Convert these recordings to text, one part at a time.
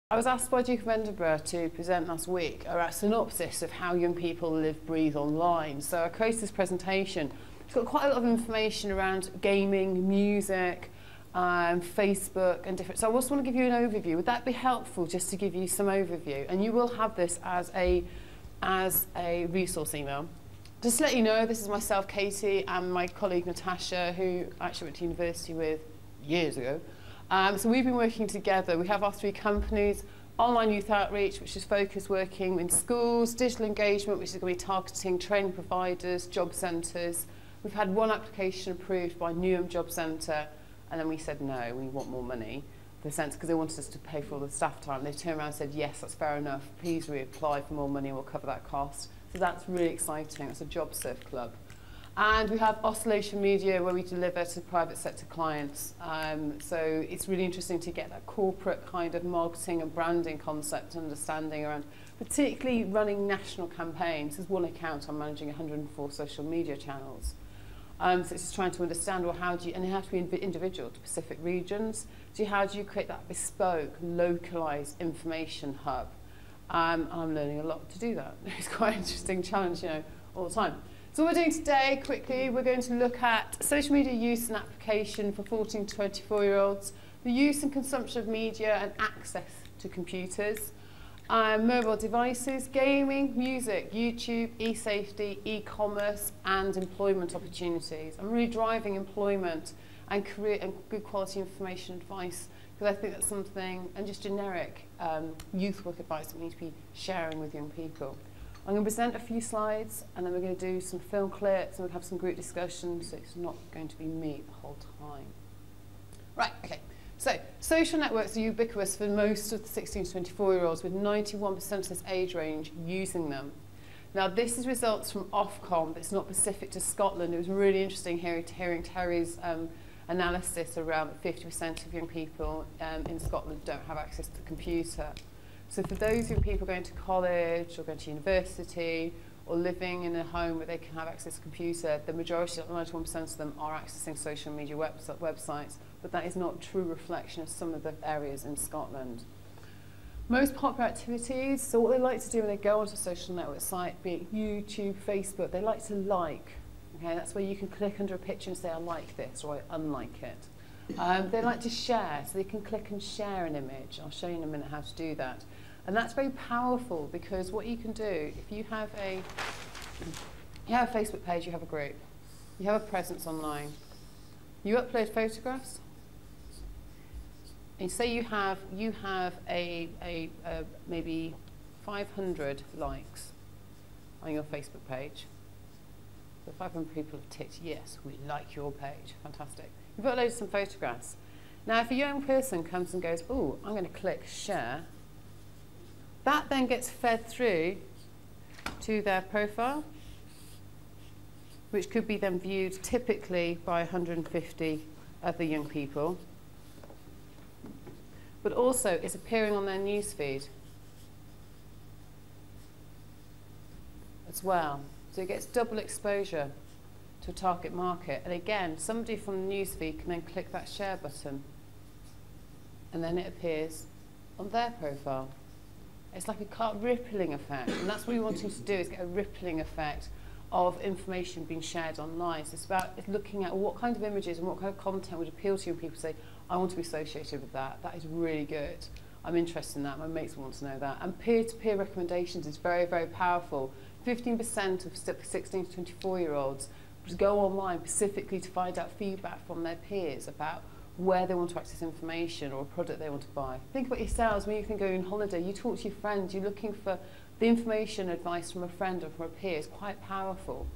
I was asked by Duke of Edinburgh to present last week a synopsis of how young people live, breathe online. So I created this presentation. It's got quite a lot of information around gaming, music, Facebook and different. So I just want to give you an overview. Would that be helpful just to give you some overview? And you will have this as a resource email. Just to let you know, this is myself, Katie, and my colleague Natasha, who I actually went to university with years ago. So we've been working together. We have our 3 companies: online youth outreach, which is focused working in schools; digital engagement, which is going to be targeting training providers, job centres. We've had 1 application approved by Newham Job Centre, and then we said no, we want more money for the centre because they wanted us to pay for all the staff time. They turned around and said, yes, that's fair enough, please reapply for more money and we'll cover that cost. So that's really exciting. That's a job serve club. And we have Oscillation Media, where we deliver to private sector clients. So it's really interesting to get that corporate kind of marketing and branding concept and understanding around, particularly running national campaigns. There's 1 account, I'm managing 104 social media channels. So it's just trying to understand, well, how do you, and it has to be individual to specific regions. So how do you create that bespoke, localised information hub? And I'm learning a lot to do that. It's quite an interesting challenge, you know, all the time. So what we're doing today, quickly, we're going to look at social media use and application for 14 to 24-year-olds, the use and consumption of media and access to computers, mobile devices, gaming, music, YouTube, e-safety, e-commerce, and employment opportunities. I'm really driving employment and career and good quality information advice, because I think that's something, and just generic youth work advice that we need to be sharing with young people. I'm going to present a few slides, and then we're going to do some film clips, and we'll have some group discussions, so it's not going to be me the whole time. Right, okay. So, social networks are ubiquitous for most of the 16 to 24-year-olds, with 91% of this age range using them. Now, this is results from Ofcom, but it's not specific to Scotland. It was really interesting hearing Terry's analysis around that 50% of young people in Scotland don't have access to the computer. So for those young people going to college or going to university or living in a home where they can have access to a computer, the majority, 91% of them, are accessing social media websites, but that is not a true reflection of some of the areas in Scotland. Most popular activities, so what they like to do when they go onto a social network site, be it YouTube, Facebook, they like to like. Okay, that's where you can click under a picture and say, I like this, or I unlike it. They like to share, so they can click and share an image. I'll show you in a minute how to do that. And that's very powerful, because what you can do, if you have a Facebook page, you have a group, you have a presence online, you upload photographs, and say you have maybe 500 likes on your Facebook page. So 500 people have ticked, yes, we like your page, fantastic. You've uploaded some photographs. Now, if a young person comes and goes, oh, I'm going to click share, that then gets fed through to their profile, which could be then viewed typically by 150 other young people. But also, it's appearing on their newsfeed as well. So it gets double exposure to a target market. And again, somebody from the newsfeed can then click that share button, and then it appears on their profile. It's like a rippling effect, and that's what we're wanting to do, is get a rippling effect of information being shared online. So it's about looking at what kind of images and what kind of content would appeal to young people. Say, I want to be associated with that. That is really good. I'm interested in that. My mates want to know that. And peer-to-peer recommendations is very, very powerful. 15% of 16 to 24-year-olds go online specifically to find out feedback from their peers about where they want to access information or a product they want to buy. Think about yourselves when you can go on holiday. You talk to your friends. You're looking for the information, advice from a friend or from a peer. It's quite powerful.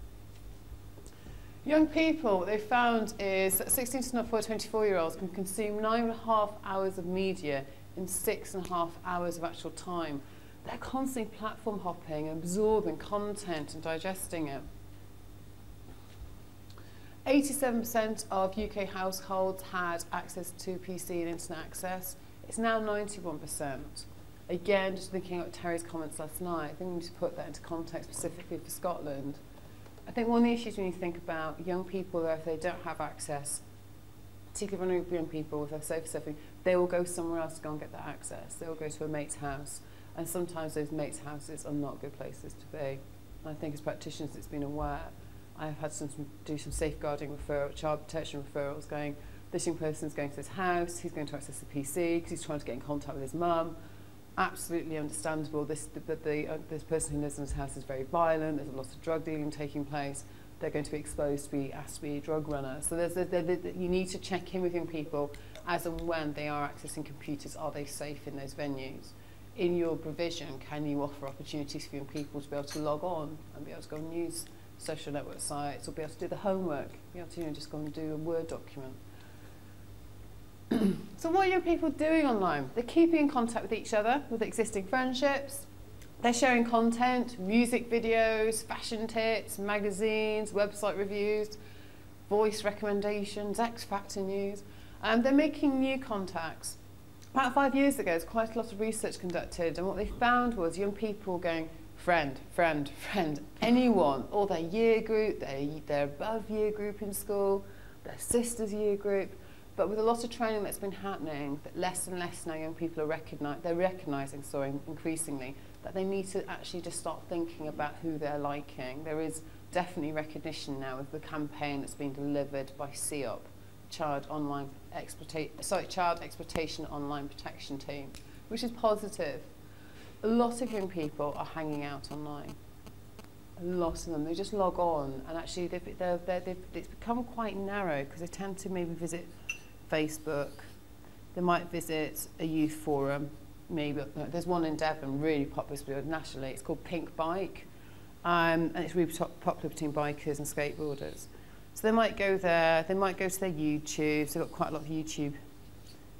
Young people, what they've found is that 16 to 24-year-olds can consume 9.5 hours of media in 6.5 hours of actual time. They're constantly platform hopping, absorbing content and digesting it. 87% of UK households had access to PC and internet access. It's now 91%. Again, just thinking about Terry's comments last night, I think we need to put that into context specifically for Scotland. I think one of the issues when you think about young people, if they don't have access particularly vulnerable young people with their sofa surfing, they will go somewhere else to go and get that access. They will go to a mate's house, and sometimes those mates' houses are not good places to be. And I think as practitioners, it's been aware. I've had to do some safeguarding referral, child protection referrals, going, this young person's going to this house, he's going to access the PC because he's trying to get in contact with his mum. Absolutely understandable. This person who lives in this house is very violent. There's a lot of drug dealing taking place. They're going to be exposed to be asked to be a drug runner. So you need to check in with young people as and when they are accessing computers. Are they safe in those venues? In your provision, can you offer opportunities for young people to be able to log on and be able to go and use social network sites, or be able to do the homework, be able to just go and do a Word document? So what are young people doing online? They're keeping in contact with each other, with existing friendships. They're sharing content, music videos, fashion tips, magazines, website reviews, voice recommendations, X Factor news. They're making new contacts. About 5 years ago, there's quite a lot of research conducted, and what they found was young people going, friend, friend, friend, anyone, or their year group, their above year group in school, their sister's year group. But with a lot of training that's been happening, that less and less now young people are recognising, increasingly, that they need to actually just start thinking about who they're liking. There is definitely recognition now of the campaign that's been delivered by CEOP, Child Exploitation Online Protection Team, which is positive. A lot of young people are hanging out online. A lot of them, they just log on, and actually it's become quite narrow because they tend to maybe visit Facebook, they might visit a youth forum, maybe. There's one in Devon, really popular nationally, it's called Pink Bike, and it's really popular between bikers and skateboarders. So they might go there, they might go to their YouTube, so they've got quite a lot of YouTube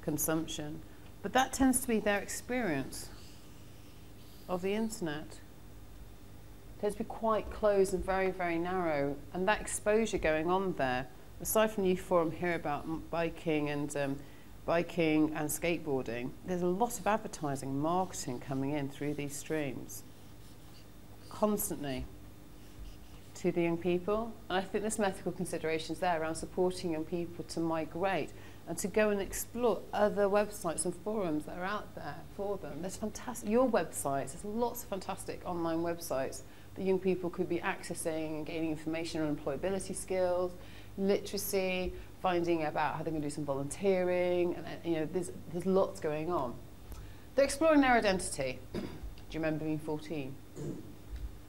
consumption, but that tends to be their experience of the internet. It tends to be quite closed and very, very narrow, and that exposure going on there, aside from the youth forum here about biking and skateboarding, there's a lot of advertising, marketing coming in through these streams constantly to the young people. And I think there's ethical considerations there around supporting young people to migrate and to go and explore other websites and forums that are out there for them. There's fantastic, your websites, there's lots of fantastic online websites that young people could be accessing and gaining information on employability skills, literacy, finding about how they're going to do some volunteering, and there's lots going on. They're exploring their identity. Do you remember being 14?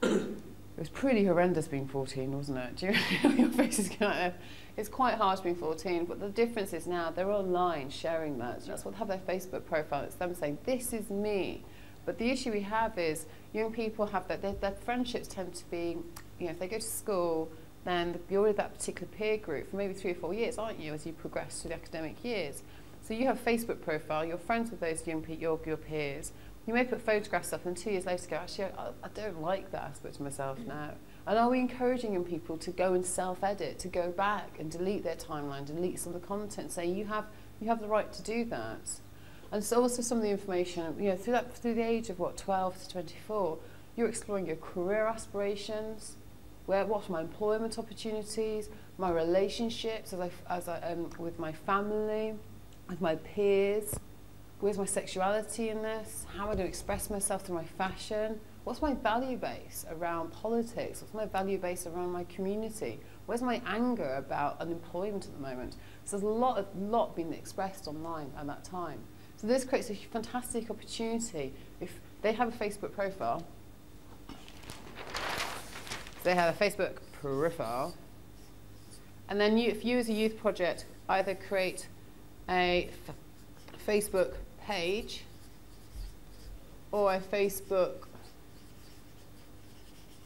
It was pretty horrendous being 14, wasn't it? Do you your face is kind of, it's quite harsh being 14, but the difference is now they're online sharing that. So that's what they have their Facebook profile. It's them saying, this is me. But the issue we have is young people have that, their friendships tend to be, if they go to school, then you're with that particular peer group for maybe 3 or 4 years, aren't you, as you progress through the academic years. So you have a Facebook profile, you're friends with those young your peers. You may put photographs up and 2 years later go, actually, I don't like that aspect of myself now. And are we encouraging young people to go and self-edit, to go back and delete their timeline, delete some of the content, say you have the right to do that. And so also some of the information, through the age of 12 to 24, you're exploring your career aspirations, what are my employment opportunities, my relationships with my family, with my peers, where's my sexuality in this, how am I going to express myself through my fashion, what's my value base around politics, what's my value base around my community, where's my anger about unemployment at the moment. So there's a lot being expressed online at that time. So this creates a fantastic opportunity. If they have a Facebook profile, they have a Facebook profile, and then if you as a youth project either create a Facebook page or a Facebook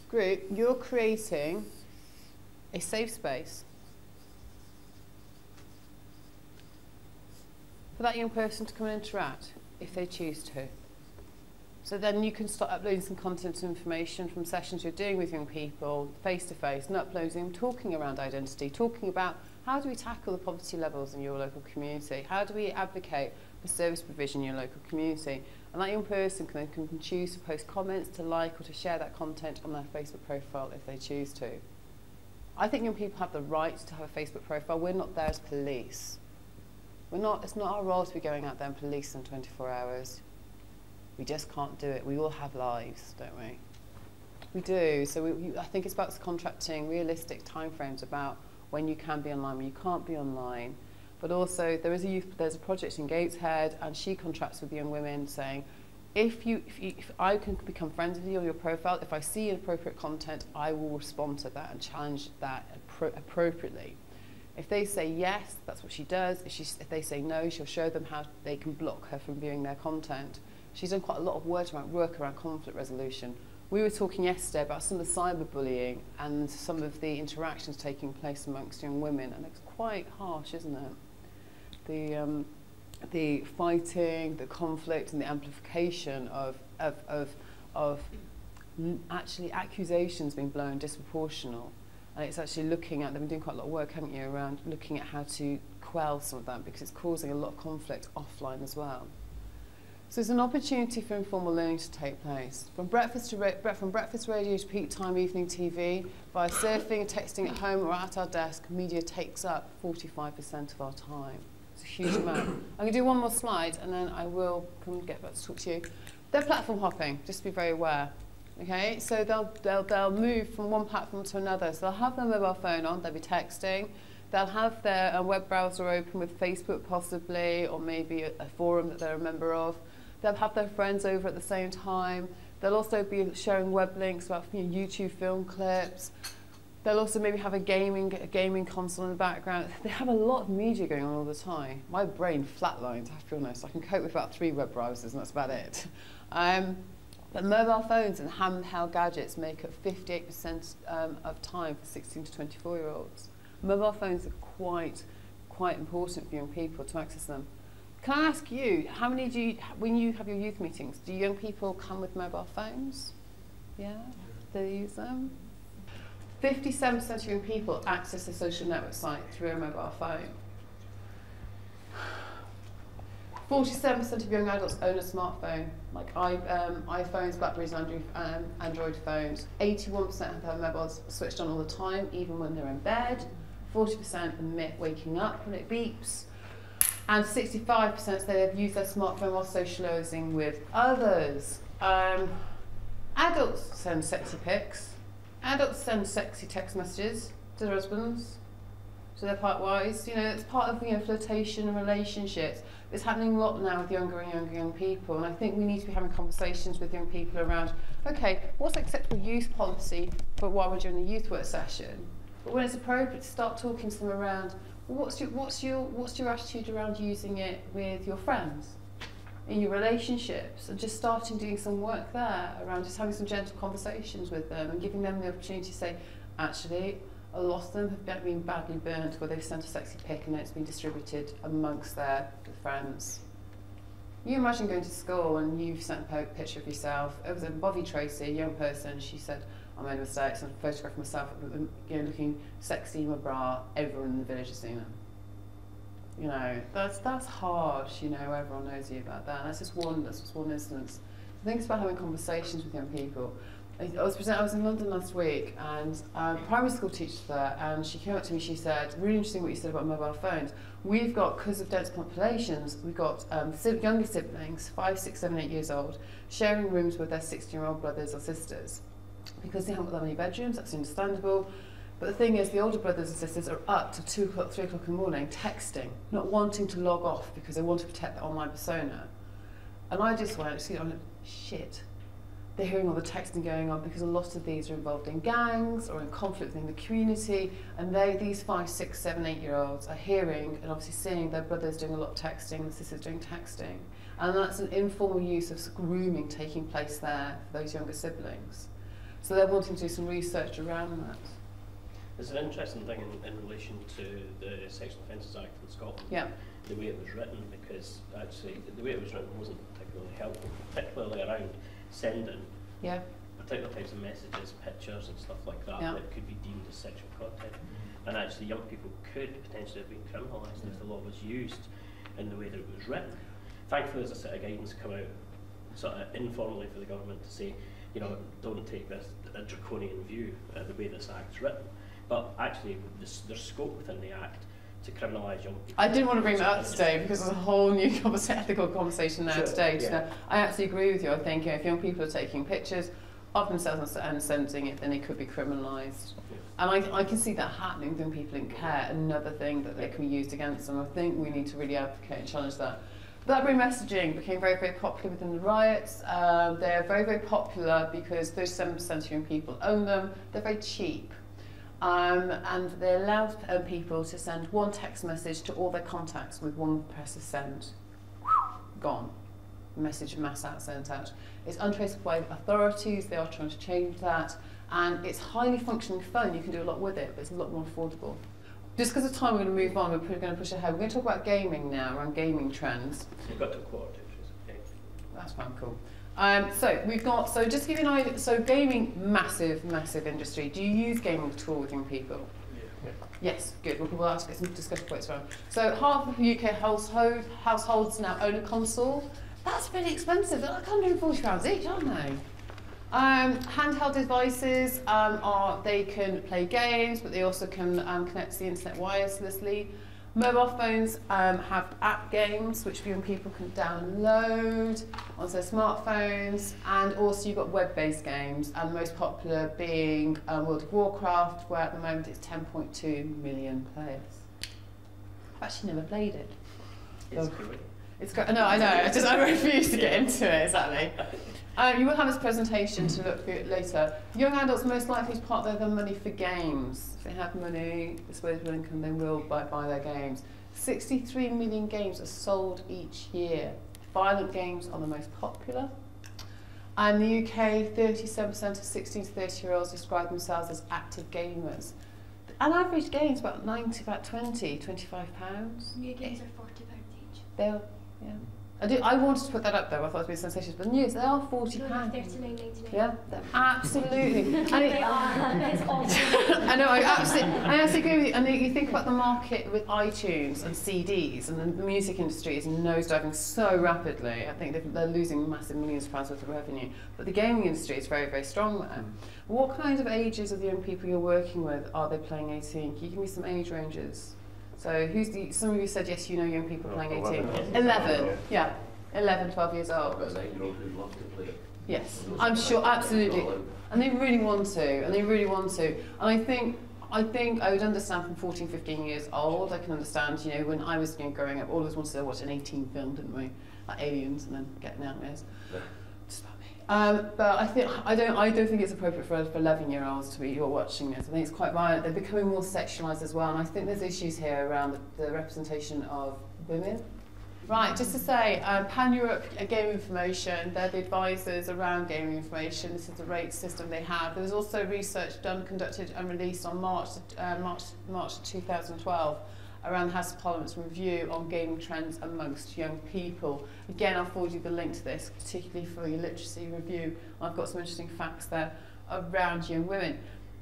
group, you're creating a safe space for that young person to come and interact if they choose to. So then you can start uploading some content and information from sessions you're doing with young people, face-to-face, and uploading, talking around identity, talking about how do we tackle the poverty levels in your local community, how do we advocate for service provision in your local community. And that young person can choose to post comments, to like, or to share that content on their Facebook profile if they choose to. I think young people have the right to have a Facebook profile. We're not there as police. It's not our role to be going out there and police them 24 hours. We just can't do it. We all have lives, don't we? We do. So I think it's about contracting realistic timeframes about when you can be online, when you can't be online. But also, there's a project in Gateshead, and she contracts with young women saying, if I can become friends with you on your profile, if I see inappropriate content, I will respond to that and challenge that appropriately. If they say yes, that's what she does. If they say no, she'll show them how they can block her from viewing their content. She's done quite a lot of work around conflict resolution. We were talking yesterday about some of the cyberbullying and some of the interactions taking place amongst young women, and it's quite harsh, isn't it? The fighting, the conflict, and the amplification of actually accusations being blown disproportional. And it's actually looking at, they've been doing quite a lot of work, haven't you, around looking at how to quell some of that, because it's causing a lot of conflict offline as well. So it's an opportunity for informal learning to take place. From breakfast radio to peak time evening TV, via surfing and texting at home or at our desk, media takes up 45% of our time. It's a huge amount. I'm going to do one more slide and then I will come get back to talk to you. They're platform hopping, just to be very aware. Okay, so they'll move from one platform to another. So they'll have their mobile phone on, they'll be texting. They'll have their web browser open with Facebook possibly, or maybe a forum that they're a member of. They'll have their friends over at the same time. They'll also be sharing web links about YouTube film clips. They'll also maybe have a gaming console in the background. They have a lot of media going on all the time. My brain flatlines, I have to be honest. I can cope with about 3 web browsers and that's about it. But mobile phones and handheld gadgets make up 58% of time for 16 to 24-year-olds. Mobile phones are quite important for young people to access them. Can I ask you, how many do you, when you have your youth meetings, do young people come with mobile phones? Yeah? They use them? 57% of young people access a social network site through a mobile phone. 47% of young adults own a smartphone, like iPhones, Blackberries, and Android phones. 81% have their mobiles switched on all the time, even when they're in bed. 40% admit waking up when it beeps. And 65% say they've used their smartphone while socialising with others. Adults send sexy pics. Adults send sexy text messages to their husbands, to their partners. You know, it's part of flirtation and relationships. It's happening a lot now with younger and younger young people, and I think we need to be having conversations with young people around, okay, what's acceptable use policy for while we're doing a youth work session? But when it's appropriate to start talking to them around, what's your attitude around using it with your friends, in your relationships, and just starting doing some work there around just having some gentle conversations with them and giving them the opportunity to say, actually, a lot of them have been badly burnt where they've sent a sexy pic and it's been distributed amongst their friends. You imagine going to school and you've sent a picture of yourself. It was a Bobby Tracy, a young person. She said, I made a mistake, so I photographed myself looking sexy in my bra. Everyone in the village has seen it. You know, that's harsh, you know, everyone knows you about that. That's just one instance. I think it's about having conversations with young people. I was in London last week, and primary school teacher there, and she came up to me, she said, really interesting what you said about mobile phones. We've got, because of dense populations, we've got younger siblings, 5, 6, 7, 8 years old, sharing rooms with their 16-year-old brothers or sisters. Because they haven't got that many bedrooms, that's understandable. But the thing is, the older brothers and sisters are up to 2 o'clock, 3 o'clock in the morning, texting, not wanting to log off because they want to protect their online persona. And I just went, shit. They're hearing all the texting going on because a lot of these are involved in gangs or in conflict within the community, and these 5, 6, 7, 8-year-olds are hearing and obviously seeing their brothers doing a lot of texting, the sisters doing texting. And that's an informal use of grooming taking place there for those younger siblings. So they're wanting to do some research around that. There's an interesting thing in relation to the Sexual Offences Act in Scotland, the way it was written, because actually the way it was written wasn't particularly helpful, particularly around sending particular types of messages, pictures and stuff like that that could be deemed as sexual content. And actually young people could potentially have been criminalised if the law was used in the way that it was written. Thankfully there's a set of guidance come out sort of informally for the government to say, you know, don't take this a draconian view the way this act's written. But actually there's scope within the Act to criminalise young people. I didn't want to bring that up today because there's a whole new ethical conversation there today. Yeah. So I absolutely agree with you. I think if young people are taking pictures of themselves and sending it, then it could be criminalised. And I can see that happening with young people in care, another thing that they can be used against them. I think we need to really advocate and challenge that. Blackberry messaging became very, very popular within the riots. They're very, very popular because 37% of young people own them. They're very cheap. And they allow people to send one text message to all their contacts with one press of send. Gone. Message mass out sent out. It's untraceable by authorities. They are trying to change that. And it's highly functioning phone. You can do a lot with it, but it's a lot more affordable. Just because of time, we're going to move on. We're going to push ahead. We're going to talk about gaming now, around gaming trends. We've got to quarter. Okay. That's fine, cool. So we've got, so just to give you an idea, so gaming, massive, massive industry. Do you use gaming at all with young people? Yeah. Yes, good. We'll have to get some discussion points around. So half of the UK households now own a console. That's pretty expensive. They're like £140 each, aren't they? Handheld devices they can play games, but they also can connect to the internet wirelessly. Mobile phones have app games which young people can download onto their smartphones, and also you've got web-based games, and the most popular being World of Warcraft, where at the moment it's 10.2 million players. I've actually never played it. It's great. It's great. No, I know. I refuse to get into it. Exactly. You will have this presentation to look at later. Young adults most likely to part their money for games. If they have money, disposable income, they will buy their games. 63 million games are sold each year. Violent games are the most popular. In the UK, 37% of 16 to 30-year-olds describe themselves as active gamers. An average game is about 20, £25. New games are £40 each. They're, yeah. I wanted to put that up though. I thought it would be sensational, but news they are £40. No, £39.99. Yeah, absolutely. And they are. It's awful. I know. I absolutely agree with you. And you think about the market with iTunes and CDs, and the music industry is nosediving so rapidly. I think they're losing massive millions of pounds worth of revenue. But the gaming industry is very, very strong there. What kind of ages of the young people you're working with are they playing 18? Can you give me some age ranges? So some of you said yes, you know young people playing 18. 11, yeah. 11, 12 years old. I've got an 8-year-old who'd love to play it. Yes, I'm sure, absolutely. And they really want to, and I think I would understand from 14, 15 years old. I can understand, when I was growing up, all of us wanted to watch an 18 film, didn't we? Like Aliens and then Get Nightmares. Yeah. Just about me. But I don't think it's appropriate for 11-year-olds to be watching this. I think it's quite violent. They're becoming more sexualised as well, and I think there's issues here around the representation of women. Right, just to say, Pan-Europe Game Information, they're the advisors around gaming information. This is the rate system they have. There's also research conducted and released on March 2012 around the House of Parliament's review on gaming trends amongst young people. Again, I'll forward you the link to this, particularly for your literacy review. I've got some interesting facts there around young women.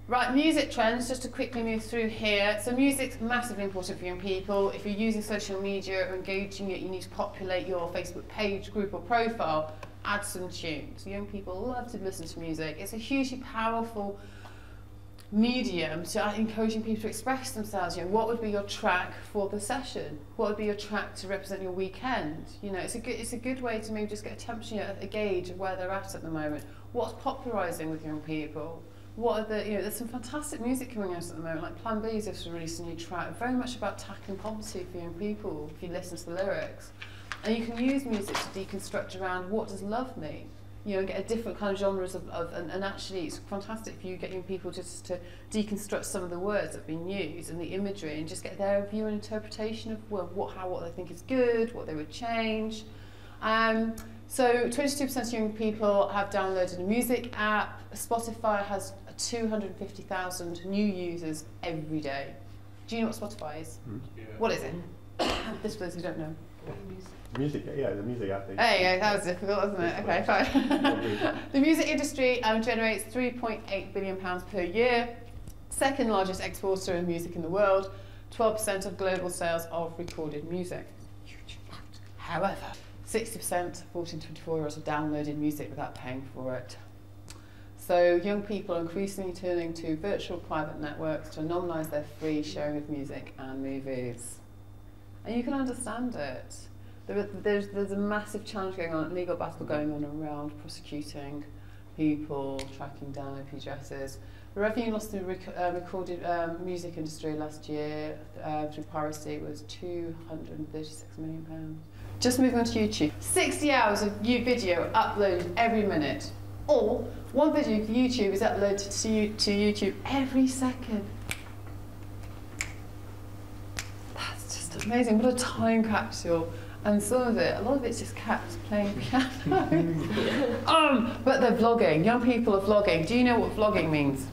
Right, music trends, just to quickly move through here. So music's massively important for young people. If you're using social media or engaging it, you need to populate your Facebook page, group or profile, add some tunes. Young people love to listen to music. It's a hugely powerful medium to encouraging people to express themselves. What would be your track for the session? What would be your track to represent your weekend? It's a good way to maybe just get a temperature, a gauge of where they're at the moment. What's popularising with young people? What are there's some fantastic music coming out at the moment, like Plan B's just released a new track, very much about tackling poverty for young people, if you listen to the lyrics. And you can use music to deconstruct around what does love mean, and get a different kind of genres and actually it's fantastic for you get young people just to deconstruct some of the words that have been used and the imagery and just get their view and interpretation of what they think is good, what they would change. So 22% of young people have downloaded a music app. Spotify has 250,000 new users every day. Do you know what Spotify is? Yeah. What is it? This for those who don't know. Music, yeah, the music app. There you go, that was difficult, wasn't it? Okay, fine. The music industry generates £3.8 billion per year. Second largest exporter of music in the world. 12% of global sales of recorded music. Huge amount. However, 60% of 14 to 24-year-olds have downloaded music without paying for it. So young people are increasingly turning to virtual private networks to anonymise their free sharing of music and movies. And you can understand it. There's a massive challenge going on, legal battle going on around prosecuting people, tracking down IP addresses. The revenue lost in the recorded music industry last year through piracy was £236 million. Just moving on to YouTube. 60 hours of video uploaded every minute. Or one video of YouTube is uploaded to YouTube every second. That's just amazing. What a time capsule. And some of it, a lot of it's just cats playing piano. But they're vlogging. Young people are vlogging. Do you know what vlogging means?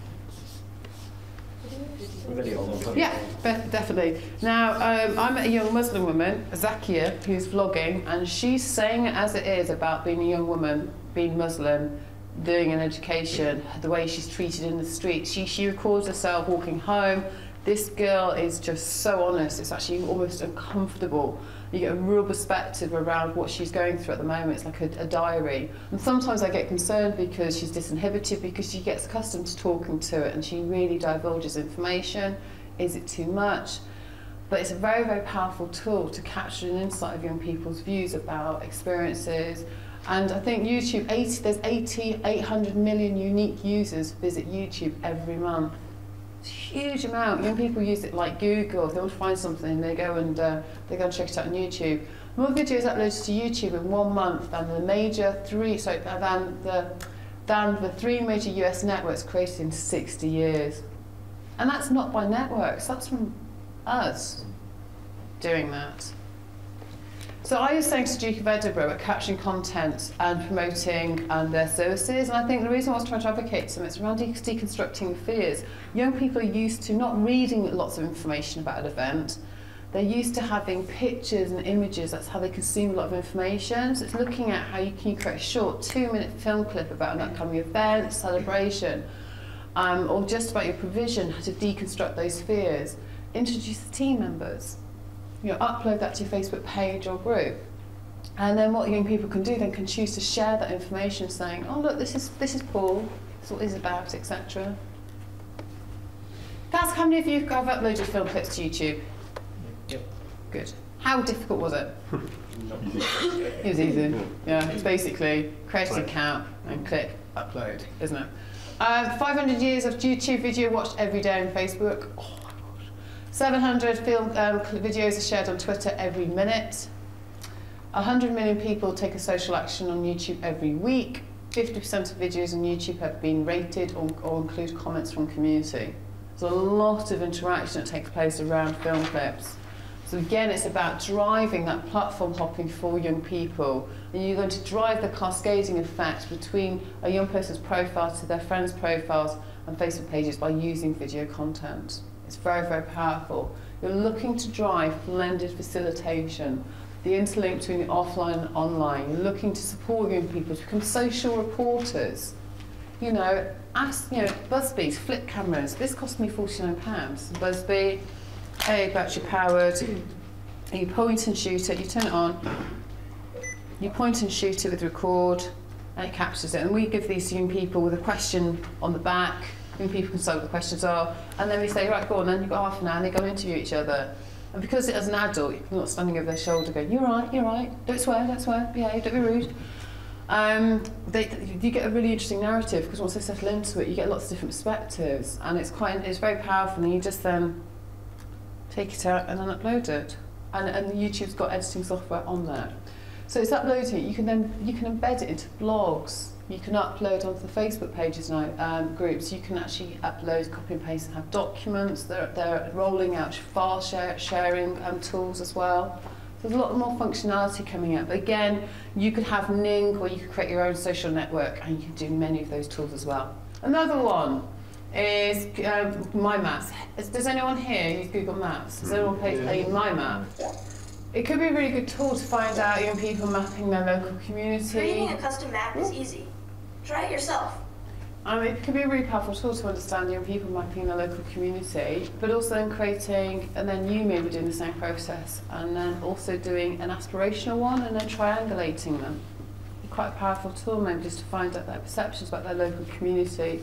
Yeah, definitely. Now, I met a young Muslim woman, Zakia, who's vlogging, and she's saying it as it is about being a young woman, being Muslim, doing an education, the way she's treated in the streets. She records herself walking home. This girl is just so honest, it's actually almost uncomfortable. You get a real perspective around what she's going through at the moment. It's like a diary. And sometimes I get concerned because she's disinhibited, because she gets accustomed to talking to it and she really divulges information. Is it too much? But it's a very, very powerful tool to capture an insight of young people's views about experiences. And I think YouTube, there's 800 million unique users visit YouTube every month. It's a huge amount. Young people use it like Google. If they want to find something, they go and check it out on YouTube. More videos uploaded to YouTube in 1 month than the three major US networks created in 60 years. And that's not by networks, that's from us doing that. So I was saying to Duke of Edinburgh about capturing content and promoting their services, and I think the reason I was trying to advocate some is around deconstructing fears. Young people are used to not reading lots of information about an event. They're used to having pictures and images. That's how they consume a lot of information. So it's looking at how you can create a short 2-minute film clip about an upcoming event, celebration, or just about your provision, how to deconstruct those fears. Introduce the team members. Upload that to your Facebook page or group. And then what young people can do, then can choose to share that information saying, oh look, this is Paul, this is what he's about, etc. That's how many of you have uploaded film clips to YouTube? Yep. Good. How difficult was it? It was easy. Yeah, it's basically create an account and click upload, isn't it? 500 years of YouTube video watched every day on Facebook. 700 film videos are shared on Twitter every minute. 100 million people take a social action on YouTube every week. 50% of videos on YouTube have been rated or include comments from community. There's a lot of interaction that takes place around film clips. So again, it's about driving that platform hopping for young people. And you're going to drive the cascading effect between a young person's profile to their friends' profiles and Facebook pages by using video content. It's very, very powerful. You're looking to drive blended facilitation, the interlink between the offline and online. You're looking to support young people to become social reporters. Busby's flip cameras. This cost me £49. Busby, battery powered. You point and shoot it, you turn it on. You point and shoot it with record, and it captures it. And we give these young people with a question on the back. Young people can say what the questions are, and then we say, right, go on then, you've got half an hour, and they go and interview each other. And because as an adult, you're not standing over their shoulder going, you're right, don't swear, behave, don't be rude. You get a really interesting narrative, because once they settle into it, you get lots of different perspectives, and it's very powerful, and you just then take it out and then upload it. And YouTube's got editing software on there. So it's uploading it, you can embed it into blogs. You can upload onto the Facebook pages now, groups. You can actually upload, copy and paste, and have documents. They're rolling out file sharing tools as well. So there's a lot more functionality coming out. But again, you could have Ning, or you could create your own social network, and you can do many of those tools as well. Another one is My Maps. Does anyone here use Google Maps? Does anyone play My Map? It could be a really good tool to find out young people mapping their local community. Creating a custom map is easy. Try it yourself. It can be a really powerful tool to understand young people mapping their local community, but also then creating, and then you maybe doing the same process, and then also doing an aspirational one, and then triangulating them. quite a powerful tool maybe just to find out their perceptions about their local community.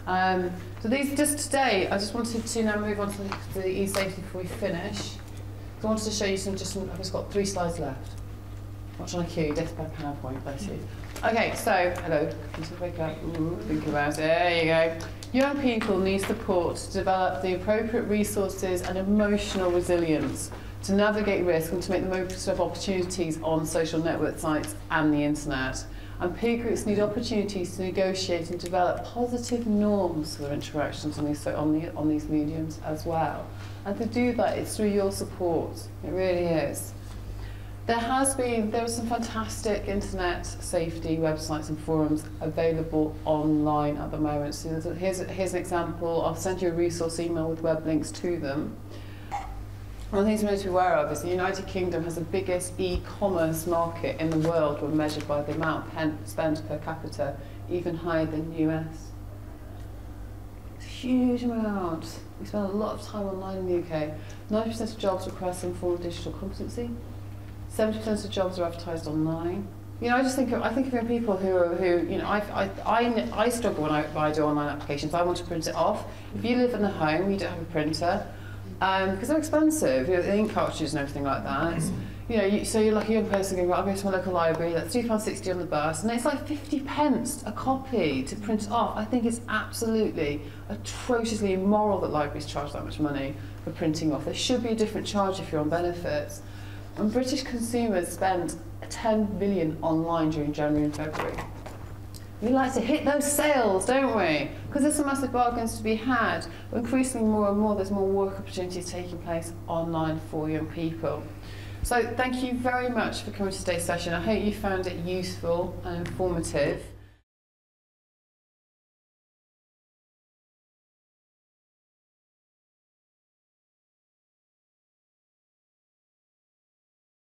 So these, just today, I just wanted to now move on to the e-safety before we finish. So I wanted to show you I've just got 3 slides left. Watch on a cue, death by PowerPoint, bless you. Okay, so, hello, wake up, think about it, there you go. Young people need support to develop the appropriate resources and emotional resilience to navigate risk and to make the most of opportunities on social network sites and the internet. And peer groups need opportunities to negotiate and develop positive norms for their interactions on these mediums as well. And to do that, it's through your support. It really is. There are some fantastic internet safety websites and forums available online at the moment. So here's an example. I'll send you a resource email with web links to them. One of the things we need to be aware of is the United Kingdom has the biggest e-commerce market in the world when measured by the amount spent per capita, even higher than the US. It's a huge amount. We spend a lot of time online in the UK. 90% of jobs require some form of digital competency. 70% of jobs are advertised online. You know, I think of young people who you know, I struggle when I do online applications. I want to print it off. If you live in a home, you don't have a printer. Because they're expensive, you know, the ink cartridges and everything like that. You know, so you're like a young person going, right, I'll go to my local library, that's £2.60 on the bus, and it's like 50p a copy to print it off. I think it's absolutely atrociously immoral that libraries charge that much money for printing off. There should be a different charge if you're on benefits. And British consumers spent 10 billion online during January and February. We like to hit those sales, don't we? Because there's some massive bargains to be had. But increasingly more and more, there's more work opportunities taking place online for young people. So thank you very much for coming to today's session. I hope you found it useful and informative.